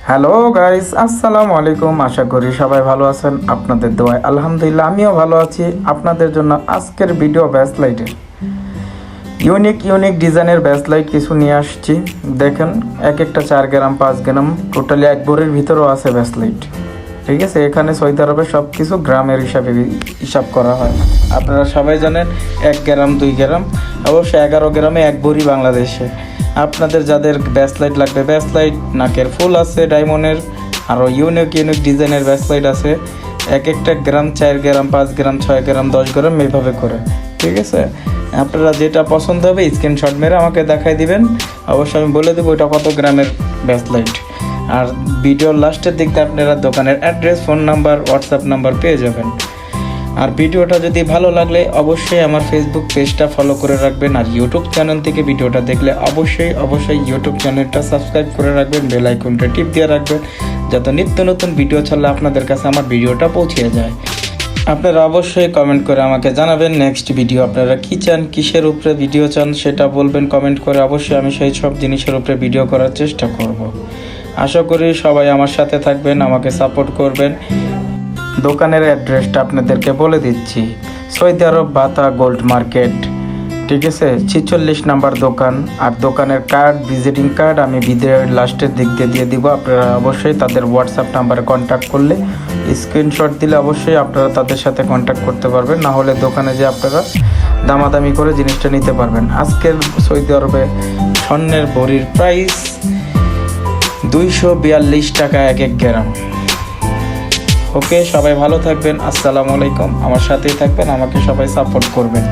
Hello guys, আসসালামু আলাইকুম। আশা করি সবাই ভালো আছেন। আপনাদের দোয়ায় আলহামদুলিল্লাহ আমিও ভালো আছি। আপনাদের জন্য আজকের ভিডিও ব্যাসলাইটের ইউনিক ডিজাইনের ব্যাসলাইট কিছু নিয়ে আসছি। দেখেন, এক একটা 4 গ্রাম 5 গ্রাম টোটালি এক ভরির ভিতরেও আছে ব্যাসলাইট। ঠিক আছে, এখানে সৌদি আরবে সব কিছু গ্রামের হিসাব করা হয়। আপনারা সবাই জানেন 1 গ্রাম 2 গ্রাম, অবশ্য 11 গ্রামে এক ভরি বাংলাদেশে। আপনাদের যাদের ব্যাসলাইট লাগবে, ব্যাসলাইট নাকের ফুল আছে ডায়মন্ডের, আরও ইউনিক ডিজাইনের ব্যাসলাইট আছে। এক একটা গ্রাম 4 গ্রাম 5 গ্রাম 6 গ্রাম 10 গ্রাম এইভাবে করে। ঠিক আছে, আপনারা যেটা পছন্দ হবে স্ক্রিনশট মেরে আমাকে দেখাই দিবেন। অবশ্যই আমি বলে দেবো এটা কত গ্রামের ব্যাসলাইট। আর ভিডিওর লাস্টের দিকতে আপনারা দোকানের address, phone number, WhatsApp number পেয়ে যাবেন। আর ভিডিওটা যদি ভালো লাগলে অবশ্যই আমার ফেসবুক পেজটা ফলো করে রাখবেন। আর ইউটিউব চ্যানেল থেকে ভিডিওটা দেখলে অবশ্যই ইউটিউব চ্যানেলটা সাবস্ক্রাইব করে রাখবেন, বেল আইকনটা টিপ দিয়ে রাখবেন, যাতে নিত্য নতুন ভিডিও ছাড়লে আপনাদের কাছে আমার ভিডিওটা পৌঁছে যায়। আপনারা অবশ্যই কমেন্ট করে আমাকে জানাবেন নেক্সট ভিডিও আপনারা কী চান, কিসের উপরে ভিডিও চান সেটা বলবেন কমেন্ট করে। অবশ্যই আমি সেই সব জিনিসের উপরে ভিডিও করার চেষ্টা করব। আশা করি সবাই আমার সাথে থাকবেন, আমাকে সাপোর্ট করবেন। দোকানের অ্যাড্রেসটা আপনাদেরকে বলে দিচ্ছি। সৌদি আরব বাতা গোল্ড মার্কেট, ঠিক আছে, 46 নাম্বার দোকান। আর দোকানের কার্ড, ভিজিটিং কার্ড আমি ভিডিওর লাস্টের দিক দিয়ে দিব। আপনারা অবশ্যই তাদের হোয়াটসঅ্যাপ নাম্বারে কন্ট্যাক্ট করলে, স্ক্রিনশট দিলে অবশ্যই আপনারা তাদের সাথে কন্ট্যাক্ট করতে পারবেন। না হলে দোকানে যে আপনারা দামাদামি করে জিনিসটা নিতে পারবেন। আজকের সৌদি আরবে স্বর্ণের ভরির প্রাইস 242 টাকা 1 গ্রাম। ওকে, সবাই ভালো থাকবেন। আসসালামু আলাইকুম। আমার সাথেই থাকবেন, আমাকে সবাই সাপোর্ট করবেন।